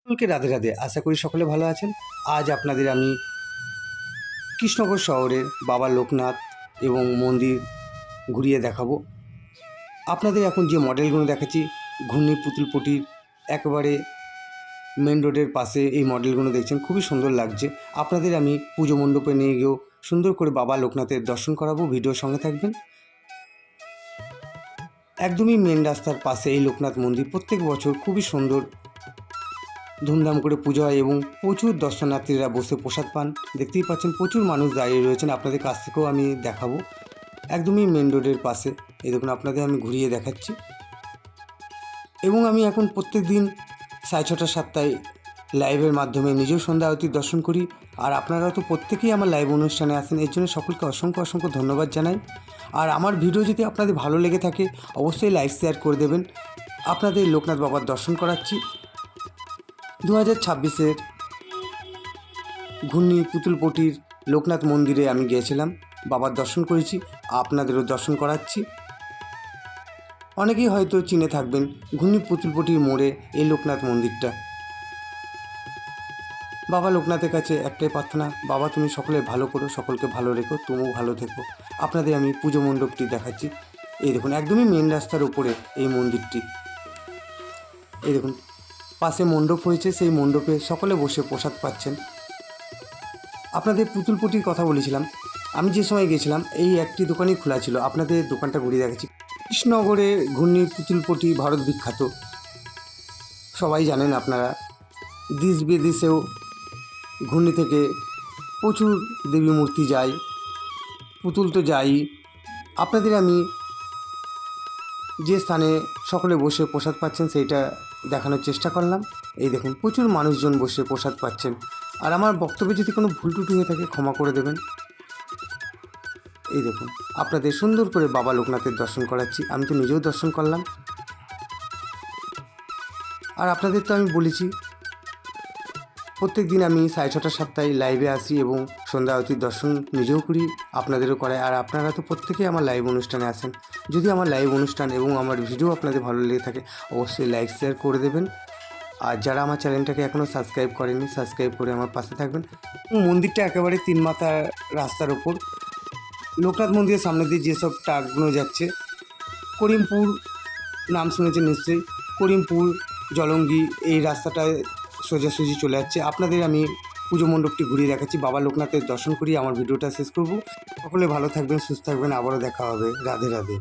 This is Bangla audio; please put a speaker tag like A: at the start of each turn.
A: সকলকে রাধে রাধে। আশা করি সকলে ভালো আছেন। আজ আপনাদের আমি কৃষ্ণনগর শহরের বাবা লোকনাথ এবং মন্দির ঘুরিয়ে দেখাবো। আপনাদের এখন যে মডেলগুলো দেখাচ্ছি ঘূর্ণি পুতুলপটির একেবারে মেন রোডের পাশে এই মডেলগুলো দেখছেন, খুবই সুন্দর লাগছে। আপনাদের আমি পুজো মণ্ডপে নিয়ে গিয়েও সুন্দর করে বাবা লোকনাথের দর্শন করাবো। ভিডিওর সঙ্গে থাকবেন। একদমই মেন রাস্তার পাশে এই লোকনাথ মন্দির প্রত্যেক বছর খুবই সুন্দর ধুমধাম করে পুজো হয় এবং প্রচুর দর্শনার্থীরা বসে প্রসাদ পান। দেখতেই পাচ্ছেন প্রচুর মানুষ দাঁড়িয়ে রয়েছেন। আপনাদের কাছ থেকেও আমি দেখাবো। একদমই মেন রোডের পাশে এই দেখুন, আপনাদের আমি ঘুরিয়ে দেখাচ্ছি। এবং আমি এখন প্রত্যেক দিন 6:30 7টায় লাইভের মাধ্যমে নিজেও সন্ধ্যা আরতির দর্শন করি। আর আপনারা তো প্রত্যেকেই আমার লাইভ অনুষ্ঠানে আসেন, এর জন্য সকলকে অসংখ্য অসংখ্য ধন্যবাদ জানাই। আর আমার ভিডিও যদি আপনাদের ভালো লেগে থাকে অবশ্যই লাইক শেয়ার করে দেবেন। আপনাদের লোকনাথ বাবার দর্শন করাচ্ছি। 2026-এর ঘূর্ণি পুতুলপটির লোকনাথ মন্দিরে আমি গিয়েছিলাম, বাবার দর্শন করেছি, আপনাদেরও দর্শন করাচ্ছি। অনেকেই হয়তো চিনে থাকবেন ঘূর্ণি পুতুলপটির মোড়ে এই লোকনাথ মন্দিরটা। বাবা লোকনাথের কাছে একটাই প্রার্থনা, বাবা তুমি সকলের ভালো করো, সকলকে ভালো রেখো, তুমিও ভালো থেকো। আপনাদের আমি পুজো মণ্ডপটি দেখাচ্ছি। এই দেখুন, একদমই মেন রাস্তার উপরে এই মন্দিরটি। এই দেখুন, পাশে মণ্ডপ হয়েছে, সেই মণ্ডপে সকলে বসে প্রসাদ পাচ্ছেন। আপনাদের পুতুলপটির কথা বলেছিলাম, আমি যে সময় গেছিলাম এই একটি দোকানই খোলা ছিল। আপনাদের দোকানটা ঘুরিয়ে দেখাচ্ছি। কৃষ্ণনগরে ঘূর্ণি পুতুলপটি ভারত বিখ্যাত, সবাই জানেন আপনারা। দেশ বিদেশেও ঘূর্ণি থেকে প্রচুর দেবী মূর্তি যায়, পুতুল তো যাই। আপনাদের আমি যে স্থানে সকলে বসে প্রসাদ পাচ্ছেন সেইটা দেখানোর চেষ্টা করলাম। এই দেখুন, প্রচুর মানুষজন বসে প্রসাদ পাচ্ছেন। আর আমার বক্তব্যে যদি কোনো ভুল টুটি হয়ে থাকে ক্ষমা করে দেবেন। এই দেখুন, আপনাদের সুন্দর করে বাবা লোকনাথের দর্শন করাচ্ছি। আমি তো নিজেও দর্শন করলাম। আর আপনাদের তো আমি বলেছি প্রত্যেক দিন আমি 6:30 7টায় লাইভে আসি এবং সন্ধ্যা আরতির দর্শন নিজেও করি, আপনাদেরও করাই। আর আপনারা তো প্রত্যেকেই আমার লাইভ অনুষ্ঠানে আসেন। যদি আমার লাইভ অনুষ্ঠান এবং আমার ভিডিও আপনাদের ভালো লেগে থাকে অবশ্যই লাইক শেয়ার করে দেবেন। আর যারা আমার চ্যানেলটাকে এখনও সাবস্ক্রাইব করেননি সাবস্ক্রাইব করে আমার পাশে থাকবেন। মন্দিরটা একেবারে 3 মাথার রাস্তার ওপর। লোকনাথ মন্দিরের সামনে দিয়ে যেসব ট্রাকগুলো যাচ্ছে, করিমপুর নাম শুনেছেন নিশ্চয়ই, করিমপুর জলঙ্গি এই রাস্তাটায় সোজাসুজি চলে যাচ্ছে। আপনাদের আমি পুজো মণ্ডপটি ঘুরিয়ে দেখাচ্ছি। বাবা লোকনাথের দর্শন করি আমার ভিডিওটা শেষ করব। সকলে ভালো থাকবেন, সুস্থ থাকবেন, আবারও দেখা হবে। রাধে রাধে।